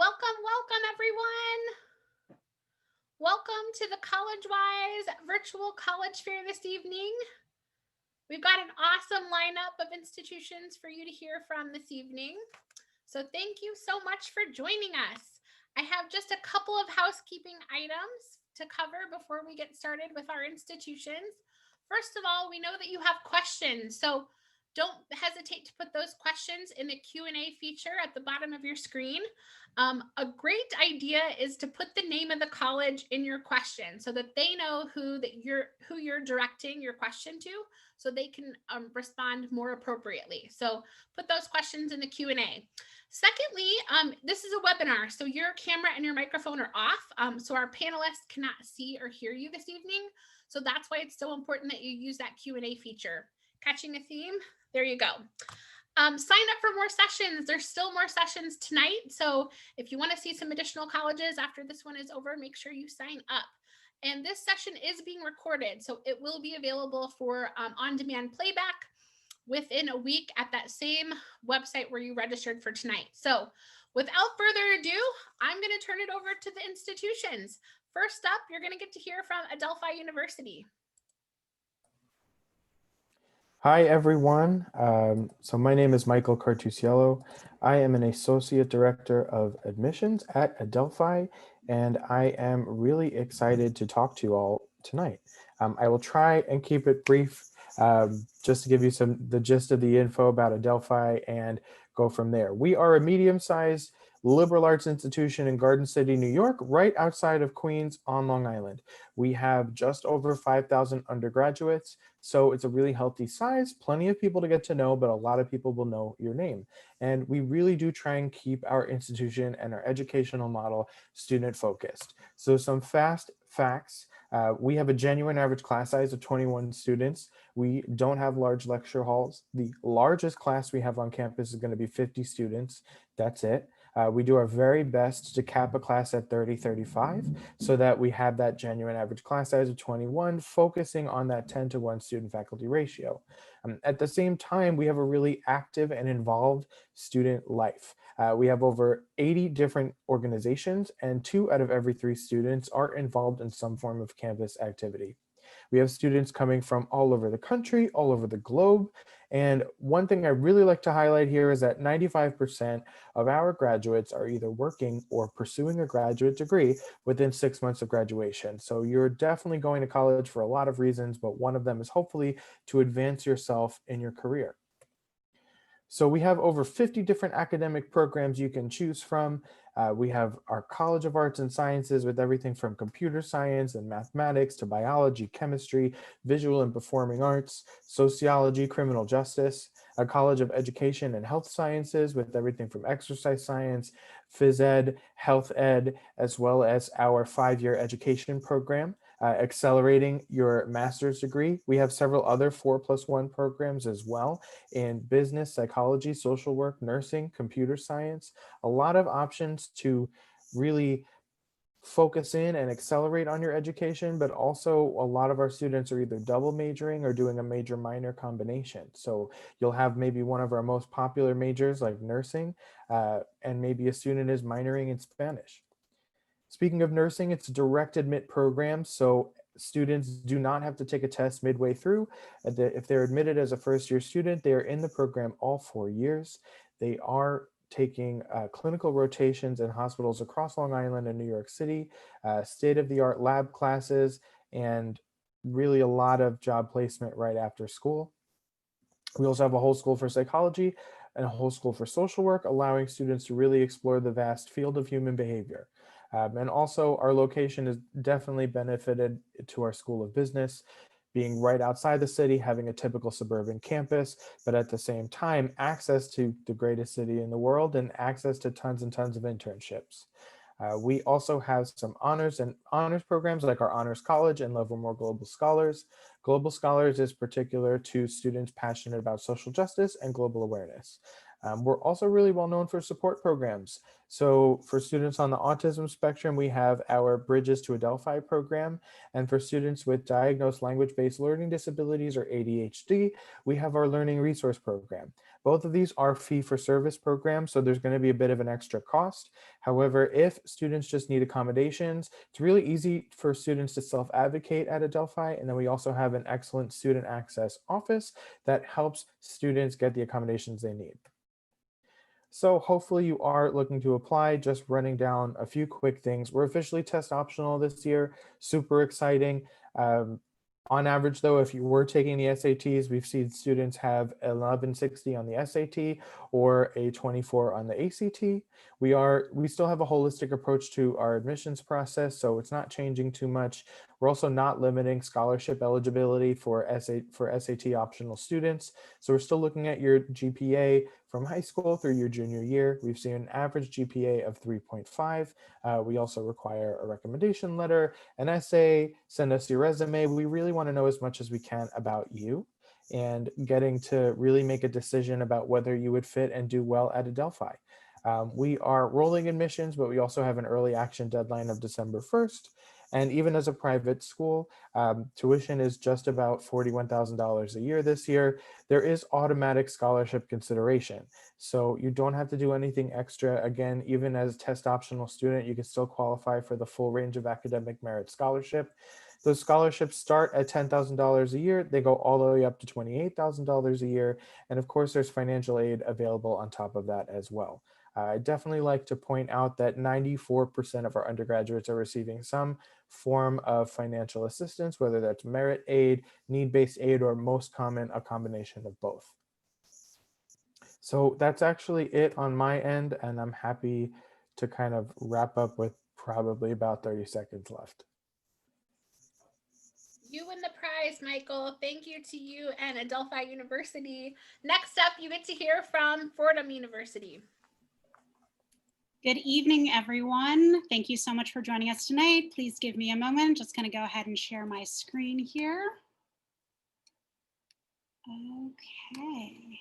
Welcome everyone. Welcome to the Collegewise virtual college fair this evening. We've got an awesome lineup of institutions for you to hear from this evening. So thank you so much for joining us. I have just a couple of housekeeping items to cover before we get started with our institutions. First of all, we know that you have questions, so don't hesitate to put those questions in the Q&A feature at the bottom of your screen. A great idea is to put the name of the college in your question so that they know who you're directing your question to, so they can respond more appropriately. So put those questions in the Q&A. Secondly, this is a webinar, so your camera and your microphone are off, so our panelists cannot see or hear you this evening. So that's why it's so important that you use that Q&A feature. Catching a theme? There you go. Sign up for more sessions. There's still more sessions tonight. So if you want to see some additional colleges after this one is over, make sure you sign up. And this session is being recorded, so it will be available for on-demand playback within a week at that same website where you registered for tonight. So without further ado, I'm going to turn it over to the institutions. First up, you're going to get to hear from Adelphi University. Hi, everyone. So my name is Michael Cartusiello. I am an Associate Director of Admissions at Adelphi, and I am really excited to talk to you all tonight. I will try and keep it brief, just to give you the gist of the info about Adelphi and go from there. We are a medium-sized liberal arts institution in Garden City, New York, right outside of Queens on Long Island. We have just over 5,000 undergraduates, so it's a really healthy size, plenty of people to get to know, but a lot of people will know your name. And we really do try and keep our institution and our educational model student focused. So some fast facts. We have a genuine average class size of 21 students. We don't have large lecture halls. The largest class we have on campus is going to be 50 students. That's it. We do our very best to cap a class at 30, 35, so that we have that genuine average class size of 21, focusing on that 10-to-1 student-faculty ratio. At the same time, we have a really active and involved student life. We have over 80 different organizations, and 2 out of every 3 students are involved in some form of campus activity. We have students coming from all over the country, all over the globe. And one thing I really like to highlight here is that 95% of our graduates are either working or pursuing a graduate degree within 6 months of graduation. So you're definitely going to college for a lot of reasons, but one of them is hopefully to advance yourself in your career. So we have over 50 different academic programs you can choose from. We have our College of Arts and Sciences with everything from computer science and mathematics to biology, chemistry, visual and performing arts, sociology, criminal justice, a College of Education and Health Sciences with everything from exercise science, phys ed, health ed, as well as our 5-year education program. Accelerating your master's degree. We have several other 4+1 programs as well in business, psychology, social work, nursing, computer science, a lot of options to really focus in and accelerate on your education, but also a lot of our students are either double majoring or doing a major minor combination. So you'll have maybe one of our most popular majors like nursing, and maybe a student is minoring in Spanish. Speaking of nursing, it's a direct admit program, so students do not have to take a test midway through. If they're admitted as a first-year student, they are in the program all 4 years. They are taking clinical rotations in hospitals across Long Island and New York City, state-of-the-art lab classes, and really a lot of job placement right after school. We also have a whole school for psychology and a whole school for social work, allowing students to really explore the vast field of human behavior. And also our location has definitely benefited to our School of Business, being right outside the city, having a typical suburban campus, but at the same time, access to the greatest city in the world and access to tons and tons of internships. We also have some honors programs like our Honors College and Livermore Global Scholars. Global Scholars is particular to students passionate about social justice and global awareness. We're also really well known for support programs. So for students on the autism spectrum, we have our Bridges to Adelphi program. And for students with diagnosed language-based learning disabilities or ADHD, we have our Learning Resource program. Both of these are fee-for-service programs, so there's going to be a bit of an extra cost. However, if students just need accommodations, it's really easy for students to self-advocate at Adelphi, and then we also have an excellent student access office that helps students get the accommodations they need. So hopefully you are looking to apply, just running down a few quick things. We're officially test optional this year, super exciting. Um, on average though, if you were taking the SATs, we've seen students have 1160 on the SAT or a 24 on the ACT. We still have a holistic approach to our admissions process, so it's not changing too much. We're also not limiting scholarship eligibility for SAT optional students. So we're still looking at your GPA from high school through your junior year. We've seen an average GPA of 3.5. We also require a recommendation letter, an essay, send us your resume. We really want to know as much as we can about you and getting to really make a decision about whether you would fit and do well at Adelphi. We are rolling admissions, but we also have an early action deadline of December 1st. And even as a private school, tuition is just about $41,000 a year this year. There is automatic scholarship consideration. So you don't have to do anything extra. Again, even as a test optional student, you can still qualify for the full range of academic merit scholarship. Those scholarships start at $10,000 a year. They go all the way up to $28,000 a year. And of course, there's financial aid available on top of that as well. I definitely like to point out that 94% of our undergraduates are receiving some form of financial assistance, whether that's merit aid, need-based aid, or most common, a combination of both. So that's actually it on my end, and I'm happy to kind of wrap up with probably about 30 seconds left. You win the prize, Michael. Thank you to you and Adelphi University. Next up, you get to hear from Fordham University. Good evening, everyone. Thank you so much for joining us tonight. Please give me a moment. Just going to go ahead and share my screen here. Okay.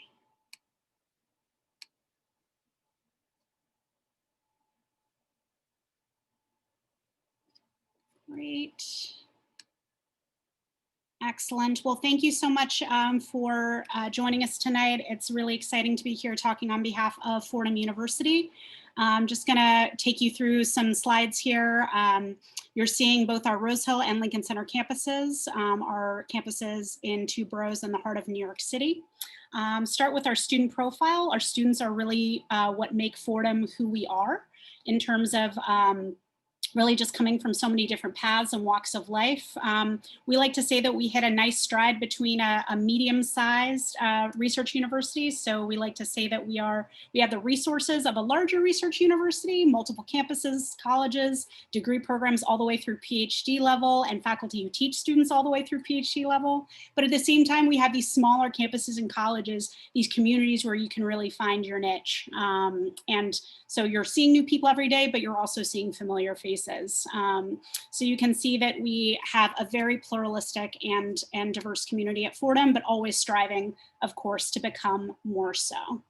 Great. Excellent. Well, thank you so much for joining us tonight. It's really exciting to be here talking on behalf of Fordham University. I'm just going to take you through some slides here. You're seeing both our Rose Hill and Lincoln Center campuses, our campuses in two boroughs in the heart of New York City. Start with our student profile. Our students are really what make Fordham who we are in terms of really just coming from so many different paths and walks of life. We like to say that we hit a nice stride between a medium-sized research university. So we like to say that we have the resources of a larger research university, multiple campuses, colleges, degree programs all the way through PhD level, and faculty who teach students all the way through PhD level. But at the same time, we have these smaller campuses and colleges, these communities where you can really find your niche. And so you're seeing new people every day, but you're also seeing familiar faces. So you can see that we have a very pluralistic and diverse community at Fordham, but always striving, of course, to become more so.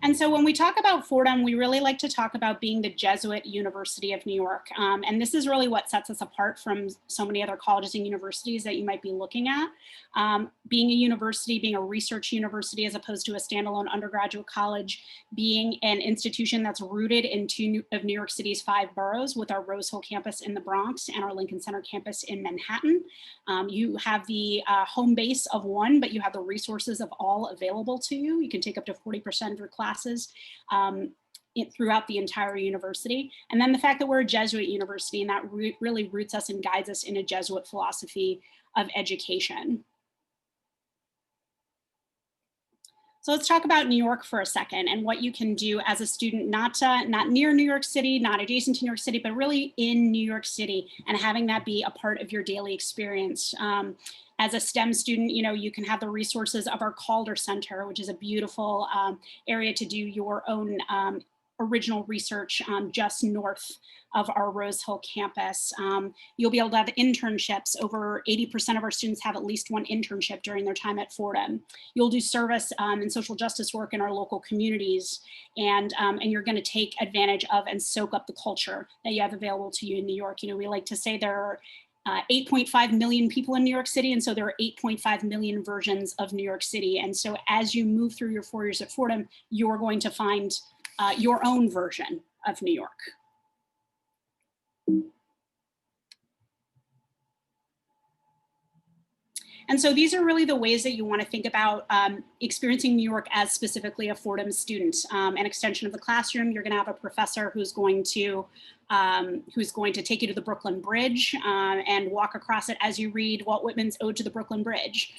And so when we talk about Fordham, we really like to talk about being the Jesuit University of New York. And this is really what sets us apart from so many other colleges and universities that you might be looking at. Being a university, being a research university as opposed to a standalone undergraduate college, being an institution that's rooted in two of New York City's 5 boroughs with our Rose Hill campus in the Bronx and our Lincoln Center campus in Manhattan. You have the home base of one, but you have the resources of all available to you. You can take up to 40% of your classes throughout the entire university. And then the fact that we're a Jesuit university, and that really roots us and guides us in a Jesuit philosophy of education. So let's talk about New York for a second and what you can do as a student, not near New York City, not adjacent to New York City, but really in New York City, and having that be a part of your daily experience. As a STEM student, you can have the resources of our Calder Center, which is a beautiful area to do your own original research just north of our Rose Hill campus. You'll be able to have internships. Over 80% of our students have at least one internship during their time at Fordham. You'll do service and social justice work in our local communities, and you're going to take advantage of and soak up the culture that you have available to you in New York. We like to say there are 8.5 million people in New York City, and so there are 8.5 million versions of New York City. And so as you move through your 4 years at Fordham, you're going to find your own version of New York. And so these are really the ways that you want to think about experiencing New York as specifically a Fordham student. An extension of the classroom, you're going to have a professor who's going to take you to the Brooklyn Bridge and walk across it as you read Walt Whitman's Ode to the Brooklyn Bridge.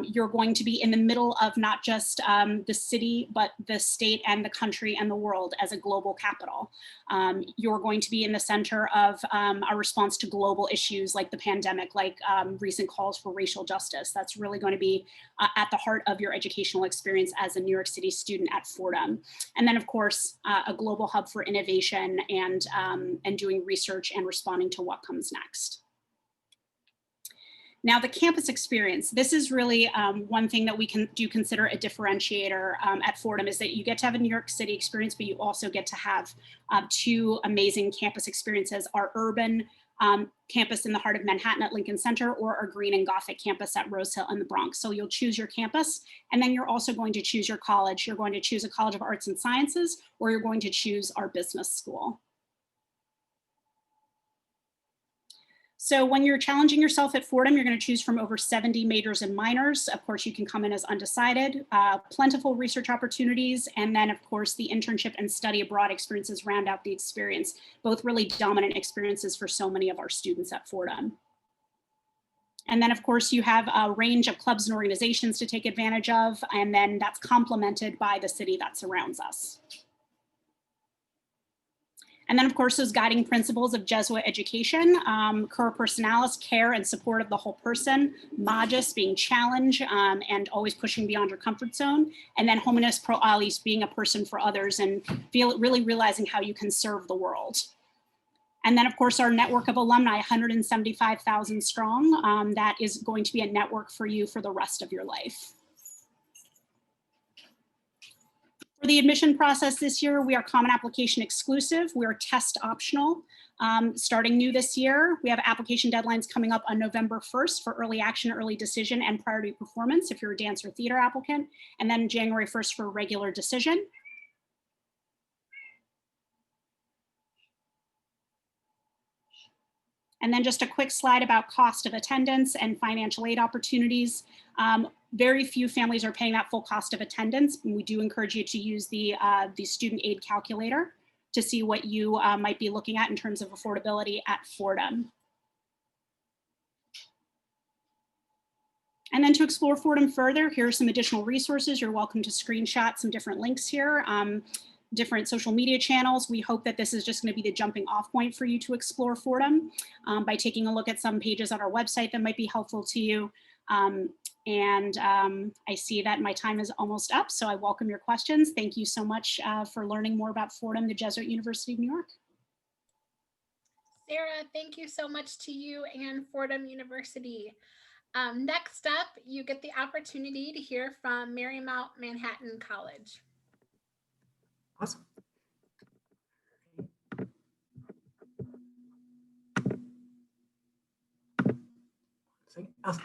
You're going to be in the middle of not just the city, but the state and the country and the world as a global capital. You're going to be in the center of a response to global issues like the pandemic, like recent calls for racial justice. That's really going to be at the heart of your educational experience as a New York City student at Fordham. And then, of course, a global hub for innovation and doing research and responding to what comes next. Now, the campus experience, this is really one thing that we do consider a differentiator at Fordham, is that you get to have a New York City experience, but you also get to have two amazing campus experiences: our urban campus in the heart of Manhattan at Lincoln Center, or our green and Gothic campus at Rose Hill in the Bronx. So you'll choose your campus, and then you're also going to choose your college. You're going to choose a College of Arts and Sciences, or you're going to choose our business school. So when you're challenging yourself at Fordham, you're going to choose from over 70 majors and minors. Of course, you can come in as undecided, plentiful research opportunities, and then of course the internship and study abroad experiences round out the experience, both really dominant experiences for so many of our students at Fordham. And then of course you have a range of clubs and organizations to take advantage of, and then that's complemented by the city that surrounds us. And then, of course, those guiding principles of Jesuit education, cur personalis, care and support of the whole person, magis, being challenged and always pushing beyond your comfort zone, and then hominis pro alis, being a person for others and really realizing how you can serve the world. And then, of course, our network of alumni, 175,000 strong, that is going to be a network for you for the rest of your life. For the admission process this year, we are common application exclusive. We are test optional. Starting new this year, we have application deadlines coming up on November 1st for early action, early decision, and priority performance if you're a dance or theater applicant, and then January 1st for regular decision. And then just a quick slide about cost of attendance and financial aid opportunities. Very few families are paying that full cost of attendance. And we do encourage you to use the student aid calculator to see what you might be looking at in terms of affordability at Fordham. And then to explore Fordham further, here are some additional resources. You're welcome to screenshot some different links here. Different social media channels. We hope that this is just going to be the jumping off point for you to explore Fordham by taking a look at some pages on our website that might be helpful to you. I see that my time is almost up, so I welcome your questions. Thank you so much for learning more about Fordham, the Jesuit University of New York. Sarah, thank you so much to you and Fordham University. Next up, you get the opportunity to hear from Marymount Manhattan College. Awesome. Awesome.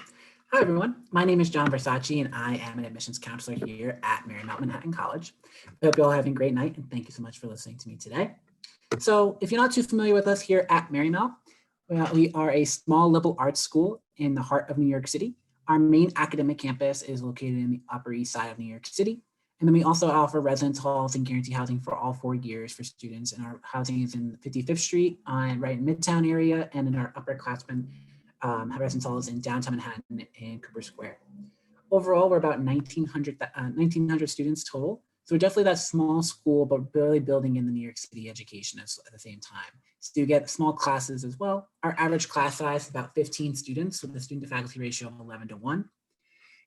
Hi, everyone. My name is John Versace, and I am an admissions counselor here at Marymount Manhattan College. I hope you're all having a great night, and thank you so much for listening to me today. So if you're not too familiar with us here at Marymount, we are a small liberal arts school in the heart of New York City. Our main academic campus is located in the Upper East Side of New York City. And then we also offer residence halls and guarantee housing for all 4 years for students. And our housing is in 55th Street, right in Midtown area, and in our upperclassmen residence halls in downtown Manhattan and Cooper Square. Overall, we're about 1,900 students total. So we're definitely that small school, but really building in the New York City education at the same time. So you get small classes as well. Our average class size is about 15 students with a student to faculty ratio of 11:1.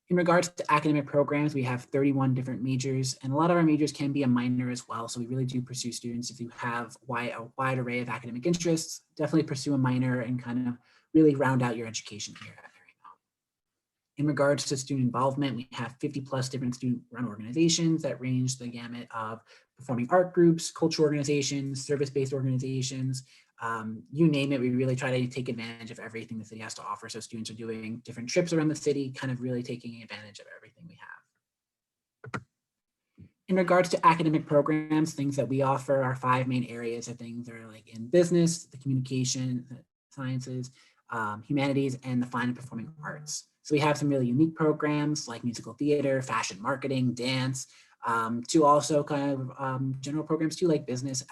In regards to academic programs, we have 31 different majors, and a lot of our majors can be a minor as well. So we really do pursue students. If you have a wide array of academic interests, definitely pursue a minor and kind of really round out your education here at Marymount. In regards to student involvement, we have 50+ different student-run organizations that range the gamut of performing art groups, cultural organizations, service-based organizations, you name it, we really try to take advantage of everything the city has to offer. So students are doing different trips around the city, kind of really taking advantage of everything we have. In regards to academic programs, things that we offer, our 5 main areas of things that are like in business, the communication, the sciences, humanities, and the fine and performing arts. So we have some really unique programs like musical theater, fashion marketing, dance, to also kind of general programs too, like business,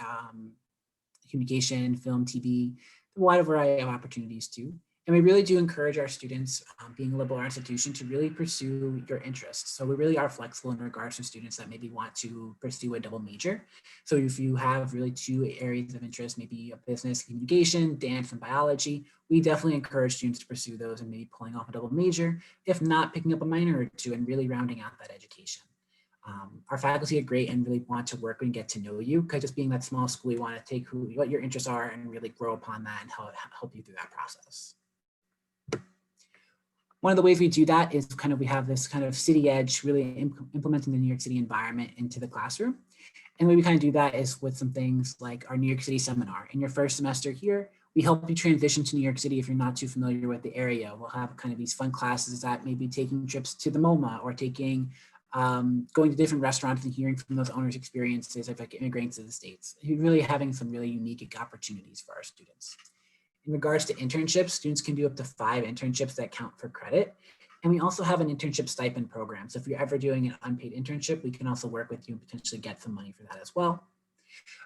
communication, film, TV, a wide variety of opportunities too. And we really do encourage our students, being a liberal arts institution, to really pursue your interests. So we really are flexible in regards to students that maybe want to pursue a double major. So if you have really 2 areas of interest, maybe a business, communication, dance, and biology, we definitely encourage students to pursue those and maybe pulling off a double major, if not picking up a minor or 2 and really rounding out that education. Our faculty are great and really want to work and get to know you, because just being that small school, we want to take what your interests are and really grow upon that and help you through that process. One of the ways we do that is we have this kind of city edge, really implementing the New York City environment into the classroom. And the way we kind of do that is with some things like our New York City seminar. In your first semester here, we help you transition to New York City if you're not too familiar with the area. We'll have kind of these fun classes that maybe taking trips to the MoMA or taking going to different restaurants and hearing from those owners' experiences of like immigrants to the States. Really having some really unique opportunities for our students. In regards to internships, students can do up to 5 internships that count for credit. And we also have an internship stipend program. So if you're ever doing an unpaid internship, we can also work with you and potentially get some money for that as well.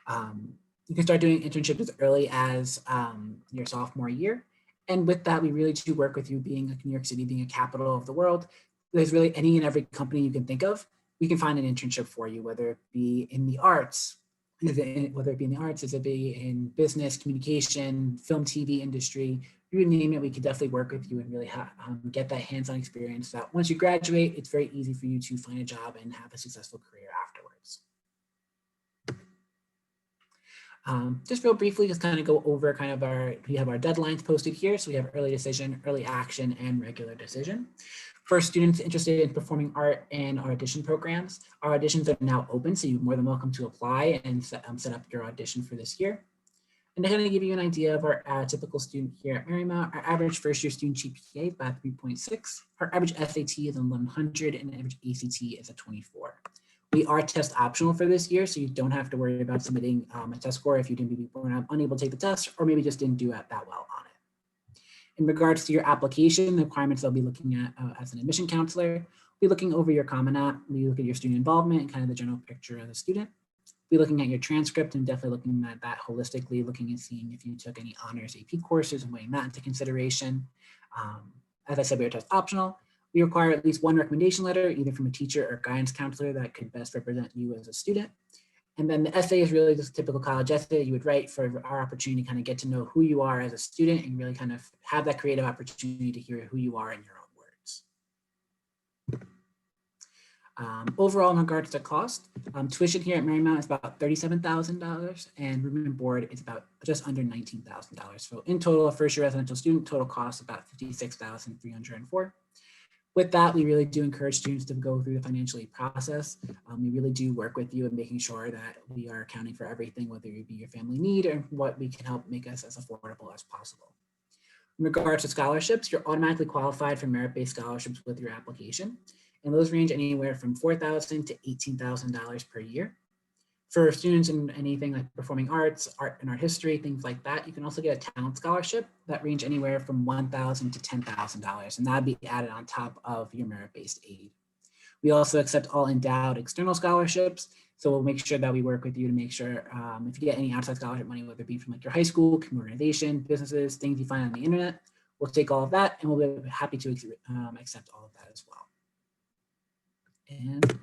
You can start doing internships as early as your sophomore year. And with that, we really do work with you, being like New York City, being a capital of the world. There's really any and every company you can think of, we can find an internship for you, whether it be in the arts, is it be in business, communication, film, TV industry, you name it, we could definitely work with you and really get that hands-on experience so that once you graduate, it's very easy for you to find a job and have a successful career afterwards. Just real briefly, just kind of go over we have our deadlines posted here. So we have early decision, early action, and regular decision. For students interested in performing art and our audition programs, our auditions are now open, so you're more than welcome to apply and set up your audition for this year. And to kind of give you an idea of our typical student here at Marymount, our average first year student GPA is about 3.6, our average SAT is 1100, and average ACT is a 24. We are test optional for this year, so you don't have to worry about submitting a test score if you were unable to take the test or maybe just didn't do it that well on it. In regards to your application, the requirements they'll be looking at as an admission counselor, we'll be looking over your Common App, we look at your student involvement and kind of the general picture of the student. We'll be looking at your transcript and definitely looking at that holistically, looking and seeing if you took any honors AP courses and weighing that into consideration. As I said, we are test optional. We require at least 1 recommendation letter, either from a teacher or guidance counselor that could best represent you as a student. And then the essay is really just a typical college essay you would write for our opportunity to kind of get to know who you are as a student and really kind of have that creative opportunity to hear who you are in your own words. Overall, in regards to cost, tuition here at Marymount is about $37,000 and room and board is about just under $19,000. So in total, a first year residential student total cost about $56,304. With that, we really do encourage students to go through the financial aid process. We really do work with you in making sure that we are accounting for everything, whether it be your family need or what we can help make us as affordable as possible. In regards to scholarships, you're automatically qualified for merit-based scholarships with your application. And those range anywhere from $4,000 to $18,000 per year. For students in anything like performing arts, art and art history, things like that, you can also get a talent scholarship that range anywhere from $1,000 to $10,000, and that'd be added on top of your merit-based aid. We also accept all endowed external scholarships, so we'll make sure that we work with you to make sure if you get any outside scholarship money, whether it be from like your high school, community organization, businesses, things you find on the internet, we'll take all of that and we'll be happy to accept all of that as well. And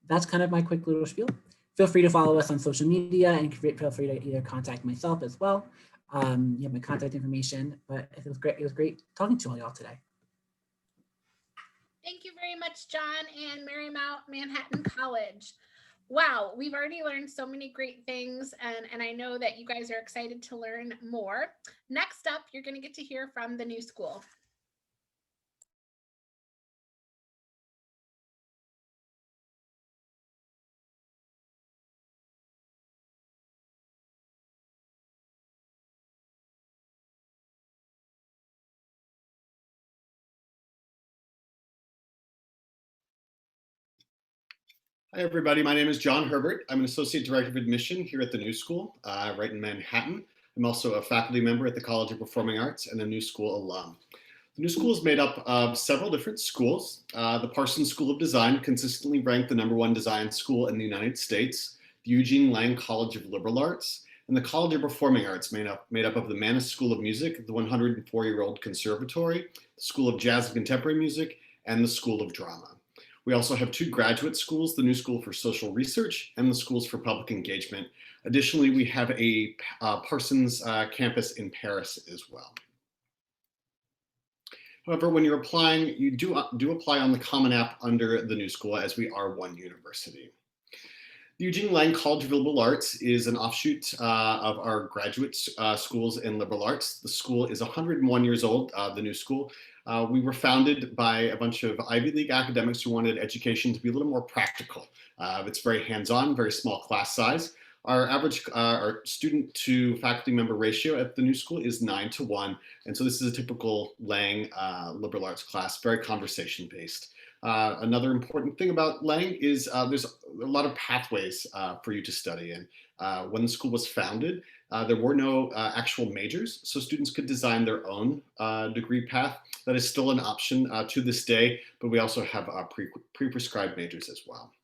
that's kind of my quick little spiel. Feel free to follow us on social media and feel free to either contact myself as well. You have my contact information, but it was great. It was great talking to all y'all today. Thank you very much, John and Marymount Manhattan College. Wow, we've already learned so many great things, and I know that you guys are excited to learn more. Next up, you're going to get to hear from the new school. Hi, everybody. My name is John Herbert. I'm an Associate Director of Admission here at the New School, right in Manhattan. I'm also a faculty member at the College of Performing Arts and a New School alum. The New School is made up of several different schools. The Parsons School of Design, consistently ranked the #1 design school in the United States, the Eugene Lang College of Liberal Arts, and the College of Performing Arts, made up of the Mannes School of Music, the 104-year-old Conservatory, the School of Jazz and Contemporary Music, and the School of Drama. We also have 2 graduate schools, the New School for Social Research and the Schools for Public Engagement. Additionally, we have a Parsons campus in Paris as well. However, when you're applying, you do apply on the Common App under the New School, as we are one university. The Eugene Lang College of Liberal Arts is an offshoot of our graduate schools in liberal arts. The school is 101 years old, the New School. We were founded by a bunch of Ivy League academics who wanted education to be a little more practical. It's very hands-on, very small class size. Our average our student to faculty member ratio at the New School is 9:1. And so this is a typical Lang liberal arts class, very conversation-based. Another important thing about Lang is there's a lot of pathways for you to study in. When the school was founded, there were no actual majors, so students could design their own degree path. That is still an option to this day, but we also have pre-prescribed majors as well.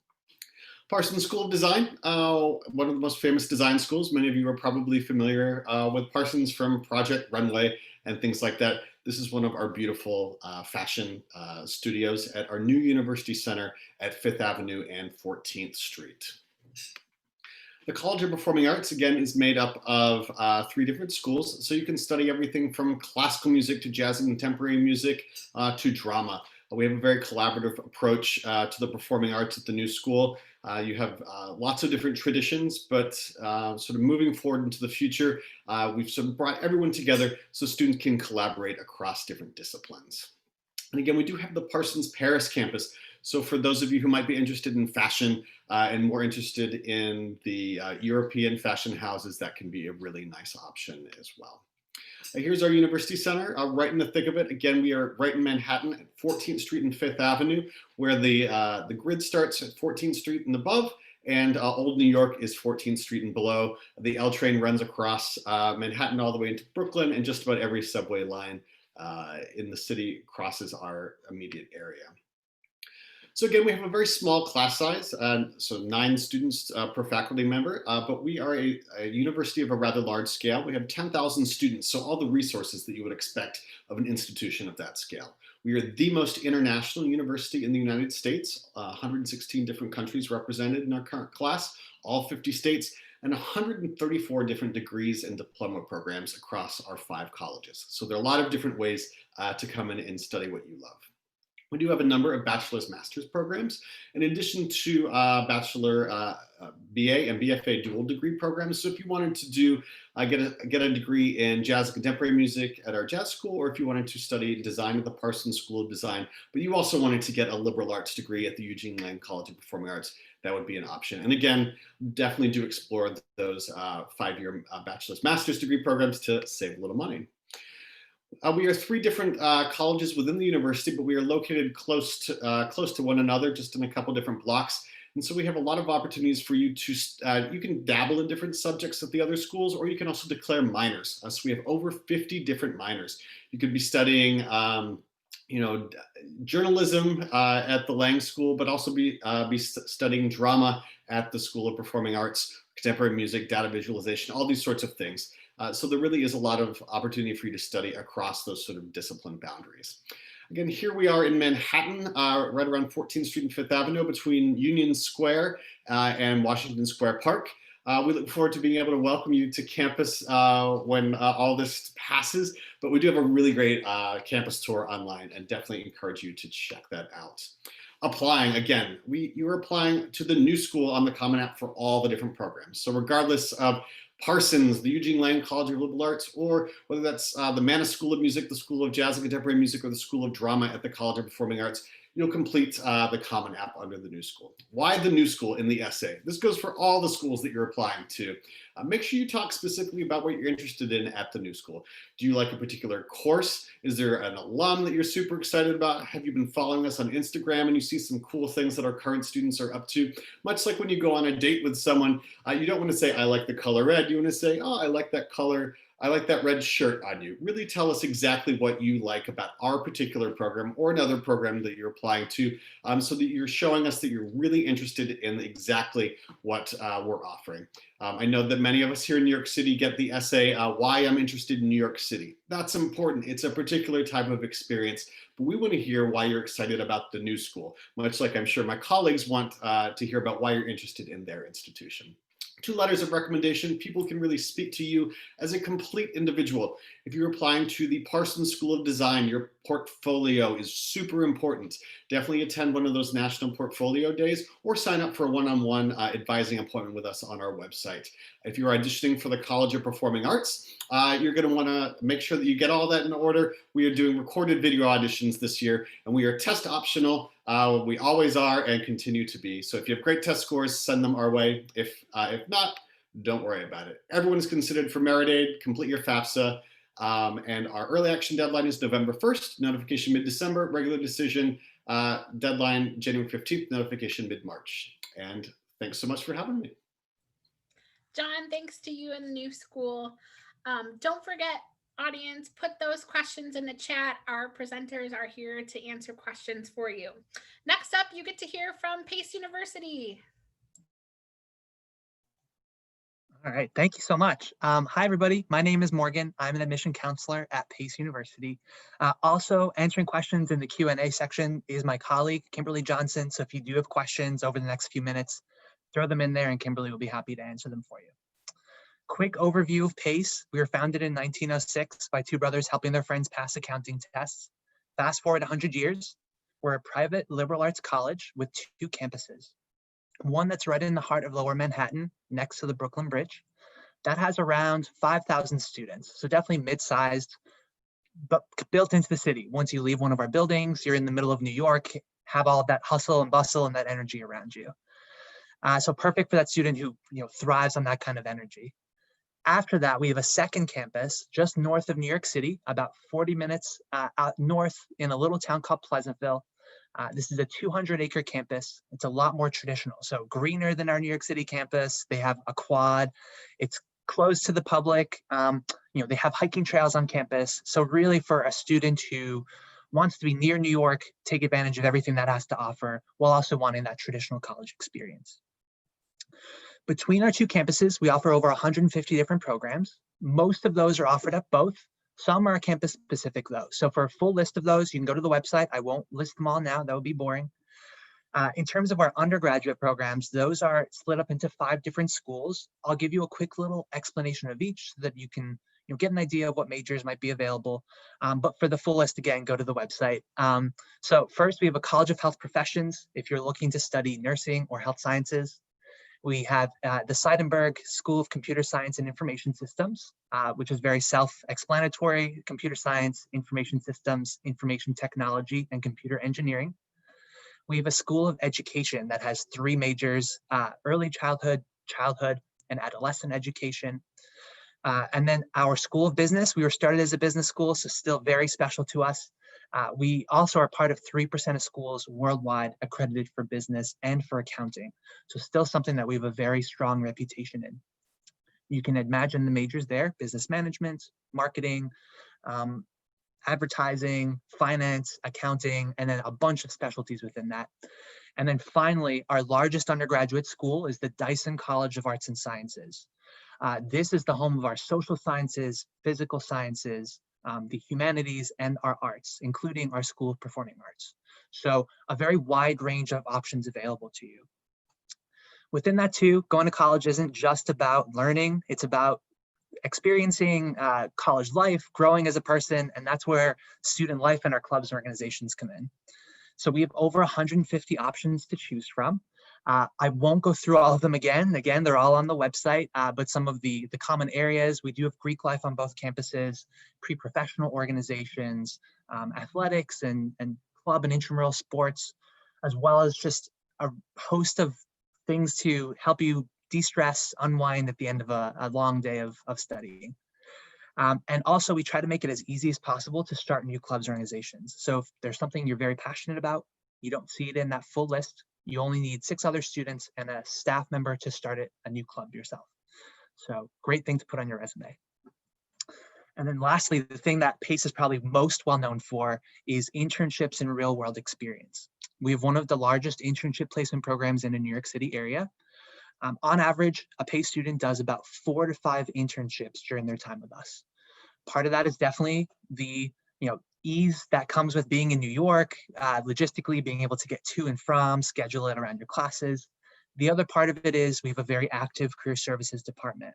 Parsons School of Design, one of the most famous design schools. Many of you are probably familiar with Parsons from Project Runway and things like that. This is one of our beautiful fashion studios at our new University Center at 5th Avenue and 14th Street. The College of Performing Arts, again, is made up of 3 different schools. So you can study everything from classical music to jazz and contemporary music to drama. We have a very collaborative approach to the performing arts at the New School. You have lots of different traditions, but sort of moving forward into the future, we've sort of brought everyone together so students can collaborate across different disciplines. And again, we do have the Parsons Paris campus. So for those of you who might be interested in fashion and more interested in the European fashion houses, that can be a really nice option as well. Here's our University Center, right in the thick of it. Again, we are right in Manhattan at 14th Street and 5th Avenue, where the grid starts at 14th Street and above, and Old New York is 14th Street and below. The L train runs across Manhattan all the way into Brooklyn, and just about every subway line in the city crosses our immediate area. So again, we have a very small class size, so 9 students per faculty member, but we are a university of a rather large scale. We have 10,000 students, so all the resources that you would expect of an institution of that scale. We are the most international university in the United States, 116 different countries represented in our current class, all 50 states, and 134 different degrees and diploma programs across our 5 colleges. So there are a lot of different ways to come in and study what you love. We do have a number of bachelor's master's programs, in addition to bachelor, BA and BFA dual degree programs. So if you wanted to do get a degree in jazz and contemporary music at our jazz school, or if you wanted to study design at the Parsons School of Design, but you also wanted to get a liberal arts degree at the Eugene Lang College of Performing Arts, that would be an option. And again, definitely do explore those 5-year bachelor's master's degree programs to save a little money. We are 3 different colleges within the university, but we are located close to one another, just in a couple different blocks. And so we have a lot of opportunities for you to, you can dabble in different subjects at the other schools, or you can also declare minors. So we have over 50 different minors. You could be studying, journalism at the Lang School, but also be studying drama at the School of Performing Arts, contemporary music, data visualization, all these sorts of things. So there really is a lot of opportunity for you to study across those sort of discipline boundaries. Again, here we are in Manhattan, right around 14th Street and 5th Avenue, between Union Square and Washington Square Park. We look forward to being able to welcome you to campus when all this passes, but we do have a really great campus tour online, and definitely encourage you to check that out. Applying, again, you are applying to the New School on the Common App for all the different programs. So regardless of Parsons, the Eugene Lang College of Liberal Arts, or whether that's the Mannes School of Music, the School of Jazz and Contemporary Music, or the School of Drama at the College of Performing Arts, you'll complete the Common App under the New School. Why the New School in the essay? This goes for all the schools that you're applying to. make sure you talk specifically about what you're interested in at the new school. Do you like a particular course? Is there an alum that you're super excited about? Have you been following us on Instagram and you see some cool things that our current students are up to? Much like when you go on a date with someone, you don't want to say, I like the color red. You want to say, oh, I like that color. I like that red shirt on you. Really tell us exactly what you like about our particular program or another program that you're applying to, so that you're showing us that you're really interested in exactly what we're offering. I know that many of us here in New York City get the essay, why I'm interested in New York City. That's important. It's a particular type of experience, but we want to hear why you're excited about the new school, much like I'm sure my colleagues want to hear about why you're interested in their institution. 2 letters of recommendation, people can really speak to you as a complete individual. If you're applying to the Parsons School of Design, your portfolio is super important. Definitely attend one of those national portfolio days or sign up for a one-on-one advising appointment with us on our website. If you're auditioning for the College of Performing Arts, you're going to want to make sure that you get all that in order. We are doing recorded video auditions this year, and we are test optional. We always are and continue to be. So if you have great test scores, send them our way. If not, don't worry about it. Everyone is considered for Merit Aid. Complete your FAFSA. And our early action deadline is November 1st, notification mid-December, regular decision deadline January 15th, notification mid-March. And thanks so much for having me. John, thanks to you and the new school. Don't forget, audience, put those questions in the chat. Our presenters are here to answer questions for you. Next up, you get to hear from Pace University. All right, thank you so much. Hi, everybody. My name is Morgan. I'm an admission counselor at Pace University. Also answering questions in the Q&A section is my colleague, Kimberly Johnson. So if you do have questions over the next few minutes, throw them in there and Kimberly will be happy to answer them for you. Quick overview of Pace. We were founded in 1906 by 2 brothers helping their friends pass accounting tests. Fast forward 100 years, we're a private liberal arts college with 2 campuses. One that's right in the heart of Lower Manhattan, next to the Brooklyn Bridge. That has around 5,000 students, so definitely mid-sized, but built into the city. Once you leave one of our buildings, you're in the middle of New York, have all of that hustle and bustle and that energy around you. So perfect for that student who thrives on that kind of energy. After that, we have a second campus just north of New York City, about 40 minutes out north in a little town called Pleasantville. This is a 200-acre campus. It's a lot more traditional, so greener than our New York City campus. They have a quad. It's closed to the public. They have hiking trails on campus. So really for a student who wants to be near New York, take advantage of everything that has to offer, while also wanting that traditional college experience. Between our 2 campuses, we offer over 150 different programs. Most of those are offered at both. Some are campus specific though. So for a full list of those, you can go to the website. I won't list them all now, that would be boring. In terms of our undergraduate programs, those are split up into 5 different schools. I'll give you a quick little explanation of each so that you can get an idea of what majors might be available. But for the full list, again, go to the website. So first, we have a College of Health Professions if you're looking to study nursing or health sciences. We have the Seidenberg School of Computer Science and Information Systems, which is very self-explanatory: computer science, information systems, information technology, and computer engineering. We have a School of Education that has 3 majors: early childhood, and adolescent education. And then our School of Business, we were started as a business school, so still very special to us. We also are part of 3% of schools worldwide accredited for business and for accounting. So still something that we have a very strong reputation in. You can imagine the majors there: business management, marketing, advertising, finance, accounting, and then a bunch of specialties within that. And then finally, our largest undergraduate school is the Dyson College of Arts and Sciences. This is the home of our social sciences, physical sciences, the humanities, and our arts, including our School of Performing Arts. So a very wide range of options available to you. Within that too, going to college isn't just about learning, it's about experiencing college life, growing as a person, and that's where student life and our clubs and organizations come in. So we have over 150 options to choose from. I won't go through all of them again. Again, they're all on the website, but some of the common areas: we do have Greek life on both campuses, pre-professional organizations, athletics and club and intramural sports, as well as just a host of things to help you de-stress, unwind at the end of a long day of studying. And also we try to make it as easy as possible to start new clubs or organizations. So if there's something you're very passionate about, you don't see it in that full list, you only need 6 other students and a staff member to start a new club yourself. So great thing to put on your resume. And then lastly, the thing that PACE is probably most well known for is internships and real world experience. We have one of the largest internship placement programs in the New York City area. On average, a PACE student does about 4 to 5 internships during their time with us. Part of that is definitely the ease that comes with being in New York, logistically being able to get to and from, schedule it around your classes. The other part of it is we have a very active career services department.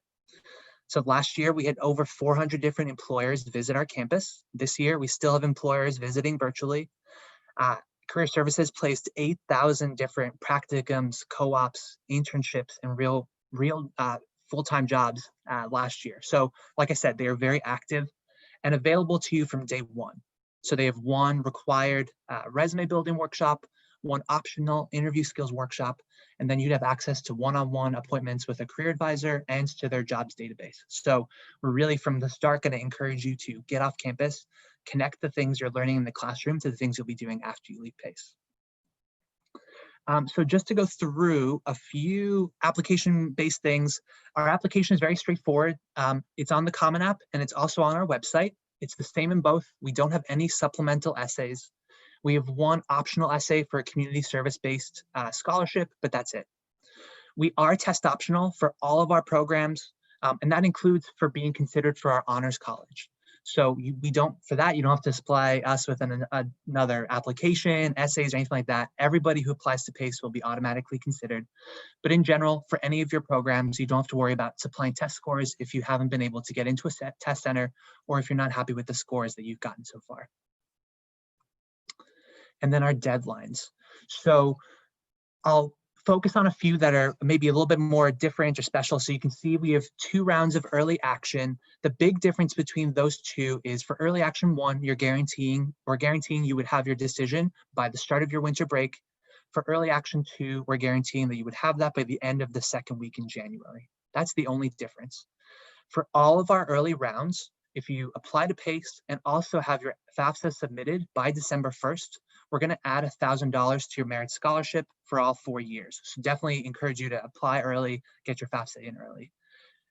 So last year we had over 400 different employers visit our campus. This year we still have employers visiting virtually. Career Services placed 8,000 different practicums, co-ops, internships, and real full-time jobs last year. So like I said, they are very active and available to you from day one. So they have one required resume building workshop, one optional interview skills workshop, and then you'd have access to one-on-one appointments with a career advisor and to their jobs database. So we're really from the start going to encourage you to get off campus, connect the things you're learning in the classroom to the things you'll be doing after you leave PACE. So just to go through a few application-based things, our application is very straightforward. It's on the Common App and it's also on our website. It's the same in both. We don't have any supplemental essays. We have one optional essay for a community service-based scholarship, but that's it. We are test optional for all of our programs, and that includes for being considered for our honors college. So for that, you don't have to supply us with another application, essays, or anything like that. Everybody who applies to PACE will be automatically considered. But in general, for any of your programs, you don't have to worry about supplying test scores if you haven't been able to get into a test center or if you're not happy with the scores that you've gotten so far. And then our deadlines. So I'll focus on a few that are maybe a little bit more different or special. So you can see we have 2 rounds of early action. The big difference between those 2 is for early action 1, we're guaranteeing you would have your decision by the start of your winter break. For early action 2, we're guaranteeing that you would have that by the end of the 2nd week in January. That's the only difference. For all of our early rounds, if you apply to PACE and also have your FAFSA submitted by December 1st, we're going to add $1,000 to your merit scholarship for all 4 years. So definitely encourage you to apply early, get your FAFSA in early.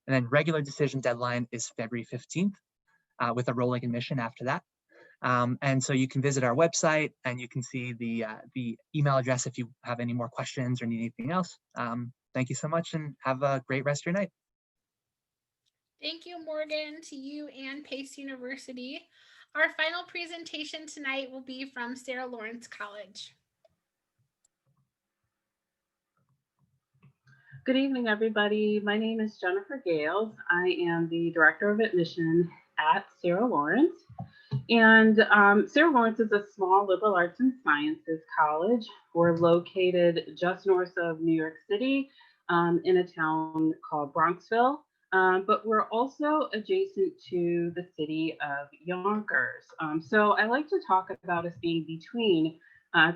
And then regular decision deadline is February 15th with a rolling admission after that. And so you can visit our website and you can see the email address if you have any more questions or need anything else. Thank you so much and have a great rest of your night. Thank you, Morgan, to you and PACE University. Our final presentation tonight will be from Sarah Lawrence College. Good evening, everybody. My name is Jennifer Gales. I am the Director of Admission at Sarah Lawrence. And Sarah Lawrence is a small liberal arts and sciences college. We're located just north of New York City in a town called Bronxville. But we're also adjacent to the city of Yonkers. So I like to talk about us being between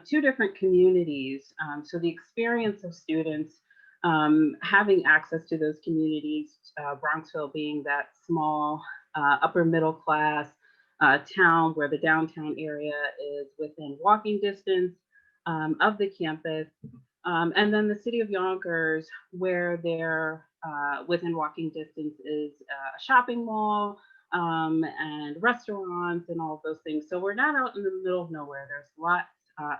2 different communities. So the experience of students having access to those communities, Bronxville being that small upper middle class town where the downtown area is within walking distance of the campus. And then the city of Yonkers, where they're within walking distance is a shopping mall and restaurants and all of those things. So we're not out in the middle of nowhere. There's lots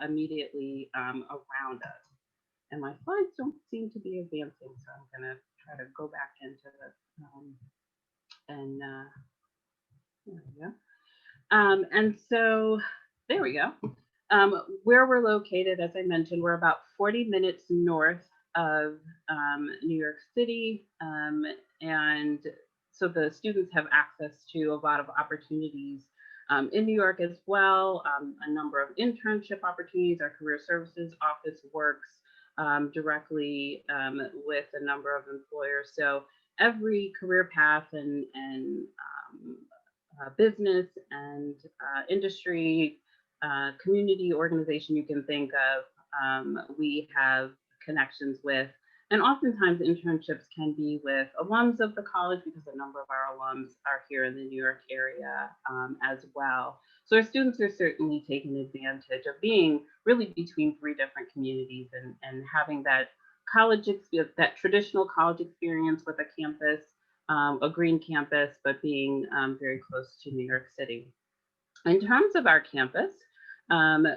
immediately around us. And my slides don't seem to be advancing, so I'm going to try to go back into this. There we go. And so there we go. Where we're located, as I mentioned, we're about 40 minutes north of New York City. And so the students have access to a lot of opportunities in New York as well. A number of internship opportunities. Our career services office works directly with a number of employers. So every career path and business and industry, community organization you can think of, we have connections with And oftentimes internships can be with alums of the college because a number of our alums are here in the New York area as well. So our students are certainly taking advantage of being really between three different communities and having that college experience, that traditional college experience with a campus, a green campus, but being very close to New York City. In terms of our campus,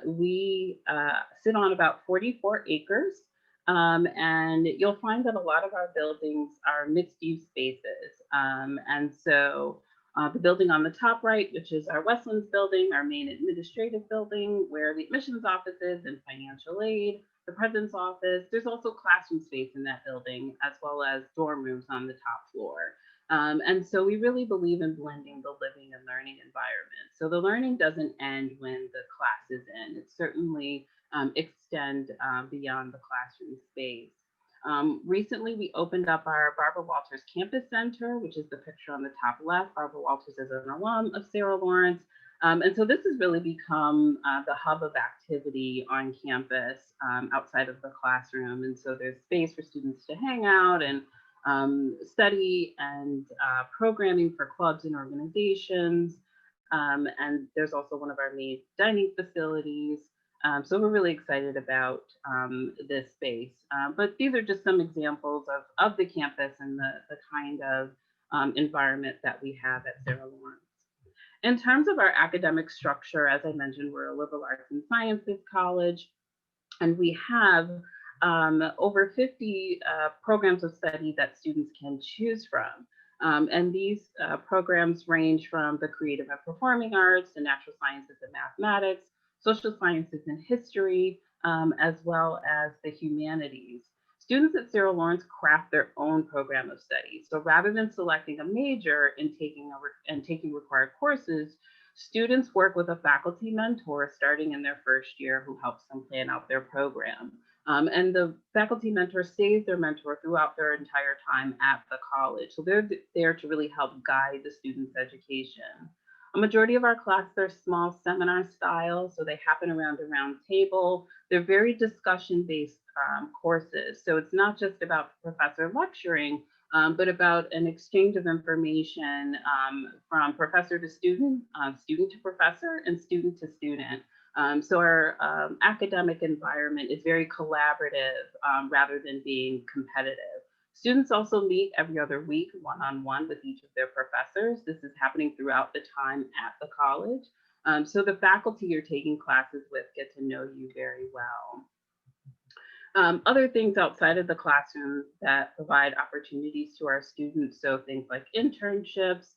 we sit on about 44 acres. And you'll find that a lot of our buildings are mixed use spaces. And so the building on the top right, which is our Westlands building, our main administrative building, where the admissions office is and financial aid, the president's office, there's also classroom space in that building, as well as dorm rooms on the top floor. And so we really believe in blending the living and learning environment. So the learning doesn't end when the class is in. It certainly extend beyond the classroom space. Recently, we opened up our Barbara Walters Campus Center, which is the picture on the top left. Barbara Walters is an alum of Sarah Lawrence. And so this has really become the hub of activity on campus outside of the classroom. And so there's space for students to hang out and study and programming for clubs and organizations. And there's also one of our main dining facilities. So we're really excited about this space. But these are just some examples of the campus and the kind of environment that we have at Sarah Lawrence. In terms of our academic structure, as I mentioned, we're a liberal arts and sciences college, and we have over 50 programs of study that students can choose from. And these programs range from the creative and performing arts, the natural sciences and mathematics, social sciences and history, as well as the humanities. Students at Sarah Lawrence craft their own program of study. So rather than selecting a major and taking required courses, students work with a faculty mentor starting in their first year who helps them plan out their program. And the faculty mentor stays their mentor throughout their entire time at the college. So they're there to really help guide the student's education. A majority of our classes are small seminar style, so they happen around a round table. They're very discussion-based courses. So it's not just about the professor lecturing, but about an exchange of information from professor to student, student to professor, and student to student. So our academic environment is very collaborative rather than being competitive. Students also meet every other week one-on-one with each of their professors. This is happening throughout the time at the college. So the faculty you're taking classes with get to know you very well. Other things outside of the classroom that provide opportunities to our students, so things like internships.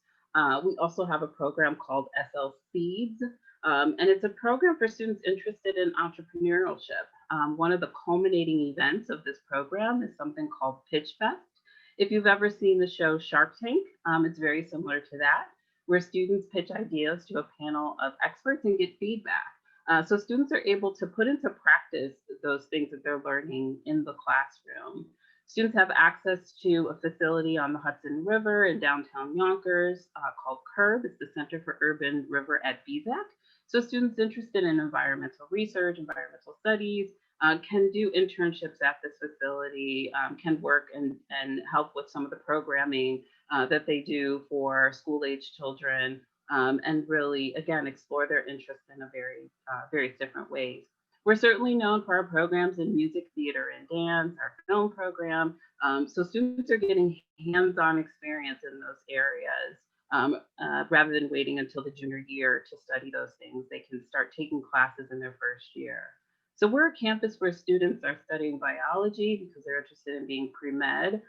We also have a program called SL Seeds, and it's a program for students interested in entrepreneurship. One of the culminating events of this program is something called Pitch Fest. If you've ever seen the show Shark Tank, it's very similar to that, where students pitch ideas to a panel of experts and get feedback. So students are able to put into practice those things that they're learning in the classroom. Students have access to a facility on the Hudson River in downtown Yonkers called CURB. It's the Center for Urban River at BZAC. So students interested in environmental research, environmental studies, can do internships at this facility, can work and help with some of the programming that they do for school-age children, and really, again, explore their interests in a various different ways. We're certainly known for our programs in music, theater, and dance, our film program. So students are getting hands-on experience in those areas. Rather than waiting until the junior year to study those things, they can start taking classes in their first year. So we're a campus where students are studying biology because they're interested in being pre-med,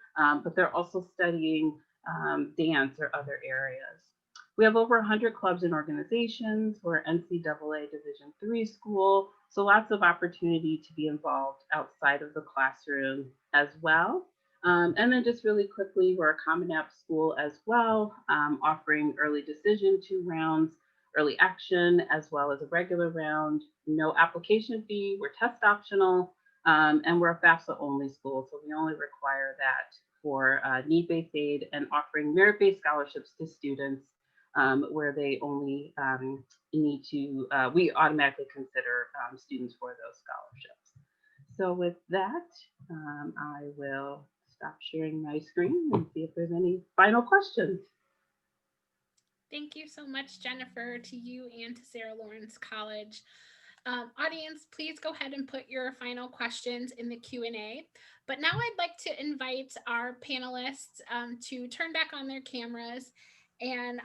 but they're also studying dance or other areas. We have over 100 clubs and organizations. We're NCAA Division III school, so lots of opportunity to be involved outside of the classroom as well. And then just really quickly, we're a Common App school as well, offering early decision 2 rounds, early action, as well as a regular round, no application fee, we're test optional, and we're a FAFSA only school, so we only require that for need-based aid and offering merit-based scholarships to students where they only need to, we automatically consider students for those scholarships. So with that, I will stop sharing my screen and see if there's any final questions. Thank you so much, Jennifer, to you and to Sarah Lawrence College. Audience, please go ahead and put your final questions in the Q&A. But now I'd like to invite our panelists to turn back on their cameras, and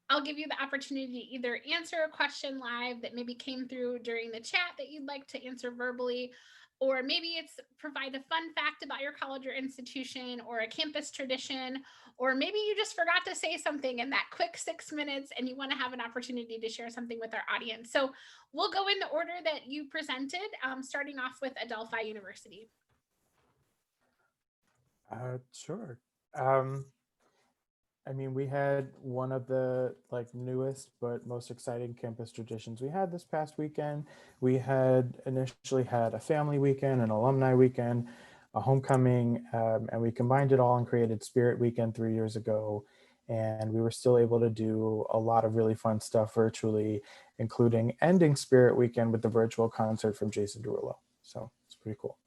I'll give you the opportunity to either answer a question live that maybe came through during the chat that you'd like to answer verbally, or maybe it's provide a fun fact about your college or institution, or a campus tradition, or maybe you just forgot to say something in that quick 6 minutes and you want to have an opportunity to share something with our audience. So we'll go in the order that you presented, starting off with Adelphi University. Sure. I mean, we had one of the newest but most exciting campus traditions we had this past weekend. We had initially had a family weekend, an alumni weekend, a homecoming, and we combined it all and created Spirit Weekend 3 years ago. And we were still able to do a lot of really fun stuff virtually, including ending Spirit Weekend with the virtual concert from Jason Derulo. So it's pretty cool.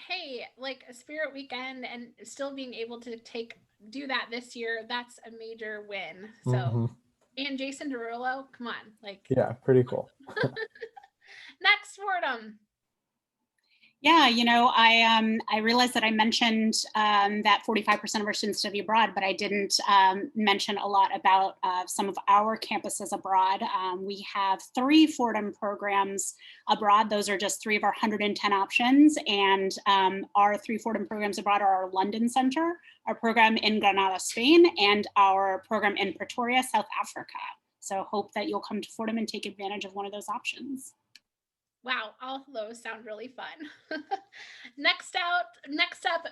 Hey, like a Spirit Weekend and still being able to do that this year, that's a major win. So and Jason Derulo, come on, yeah, pretty cool. Next, Fordham. Yeah, I realized that I mentioned that 45% of our students study abroad, but I didn't mention a lot about some of our campuses abroad. We have 3 Fordham programs abroad. Those are just 3 of our 110 options. And our 3 Fordham programs abroad are our London Center, our program in Granada, Spain, and our program in Pretoria, South Africa. So hope that you'll come to Fordham and take advantage of one of those options. Wow, all of those sound really fun. Next up,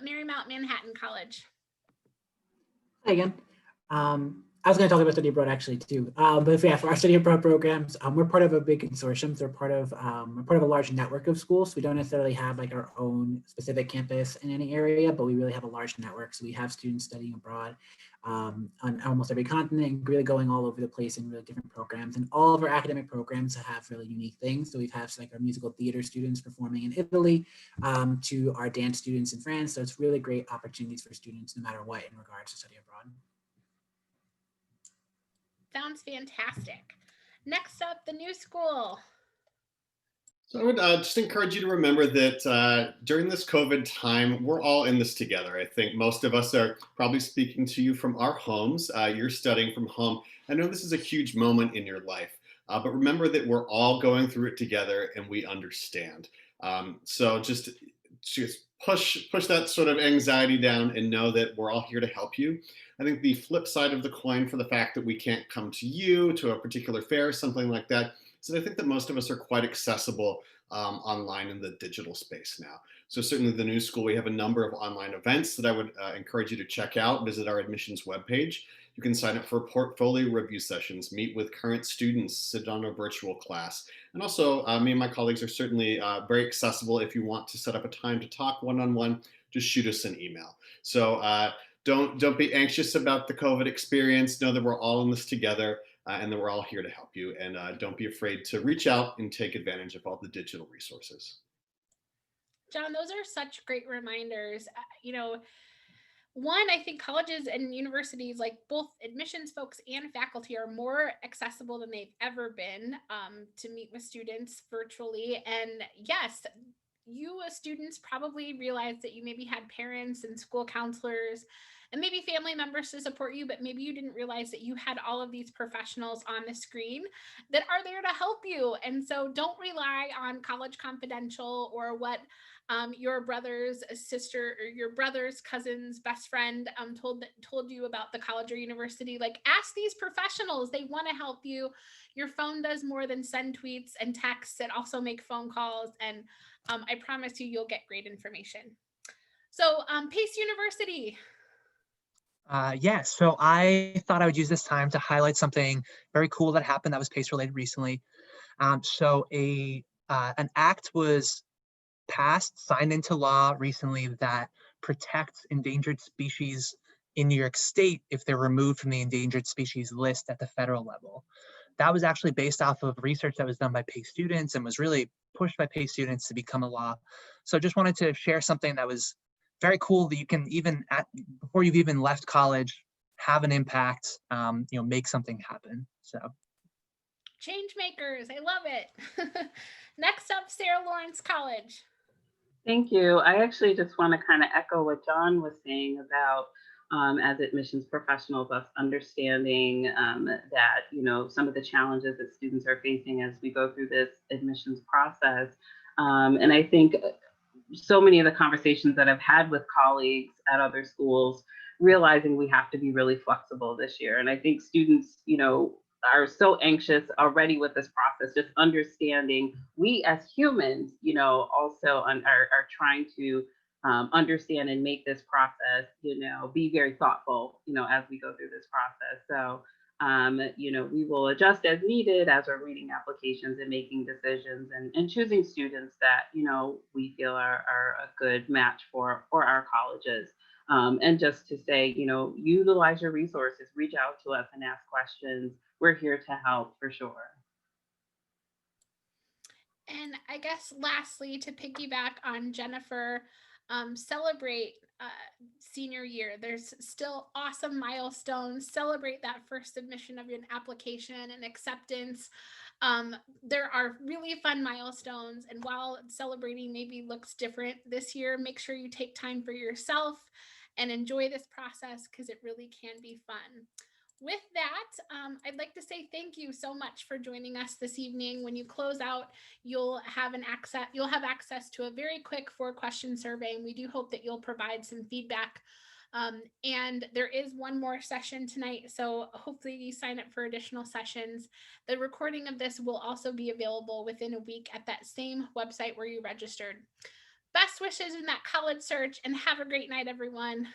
Marymount Manhattan College. Hi again. I was going to talk about study abroad actually too, but yeah, for our study abroad programs, we're part of a big consortium. So we're part of a large network of schools. So we don't necessarily have our own specific campus in any area, but we really have a large network. So we have students studying abroad on almost every continent, really going all over the place in really different programs. And all of our academic programs have really unique things. So we've had our musical theater students performing in Italy, to our dance students in France. So it's really great opportunities for students no matter what in regards to study abroad. Sounds fantastic. Next up, the new school. So I would just encourage you to remember that during this COVID time, we're all in this together. I think most of us are probably speaking to you from our homes. You're studying from home. I know this is a huge moment in your life, but remember that we're all going through it together and we understand. So just push that sort of anxiety down and know that we're all here to help you. I think the flip side of the coin for the fact that we can't come to you to a particular fair, something like that, is that I think that most of us are quite accessible online in the digital space now. So certainly the new school, we have a number of online events that I would encourage you to check out. Visit our admissions webpage. You can sign up for portfolio review sessions, meet with current students, sit on a virtual class. And also me and my colleagues are certainly very accessible. If you want to set up a time to talk one-on-one, just shoot us an email. So don't be anxious about the COVID experience. Know that we're all in this together and that we're all here to help you. And don't be afraid to reach out and take advantage of all the digital resources. John, those are such great reminders. One, I think colleges and universities, like both admissions folks and faculty, are more accessible than they've ever been to meet with students virtually. And yes, you as students probably realized that you maybe had parents and school counselors and maybe family members to support you, but maybe you didn't realize that you had all of these professionals on the screen that are there to help you. And so don't rely on College Confidential or what your brother's sister or your brother's cousin's best friend told you about the college or university. Like, ask these professionals. They want to help you. Your phone does more than send tweets and texts. It also make phone calls. And I promise you'll get great information. So Pace University. Yes, so I thought I would use this time to highlight something very cool that happened that was PACE related recently. So an act was passed, signed into law recently that protects endangered species in New York State if they're removed from the endangered species list at the federal level. That was actually based off of research that was done by PACE students and was really pushed by PACE students to become a law. So just wanted to share something that was very cool, that you can even before you've even left college, have an impact, make something happen. So. Change makers, I love it. Next up, Sarah Lawrence College. Thank you. I actually just want to kind of echo what John was saying about as admissions professionals, us understanding that, some of the challenges that students are facing as we go through this admissions process. And I think so many of the conversations that I've had with colleagues at other schools, realizing we have to be really flexible this year. And I think students, are so anxious already with this process, just understanding we as humans, also are trying to understand and make this process, be very thoughtful, as we go through this process. So, we will adjust as needed as we're reading applications and making decisions and choosing students that, we feel are a good match for our colleges. And just to say, utilize your resources, reach out to us and ask questions. We're here to help for sure. And I guess lastly, to piggyback on Jennifer, celebrate senior year. There's still awesome milestones. Celebrate that first submission of your application and acceptance. There are really fun milestones. And while celebrating maybe looks different this year, make sure you take time for yourself and enjoy this process, because it really can be fun. With that, I'd like to say thank you so much for joining us this evening. When you close out, you'll have access to a very quick 4-question survey, and we do hope that you'll provide some feedback. And there is one more session tonight, so hopefully you sign up for additional sessions. The recording of this will also be available within a week at that same website where you registered. Best wishes in that college search, and have a great night, everyone.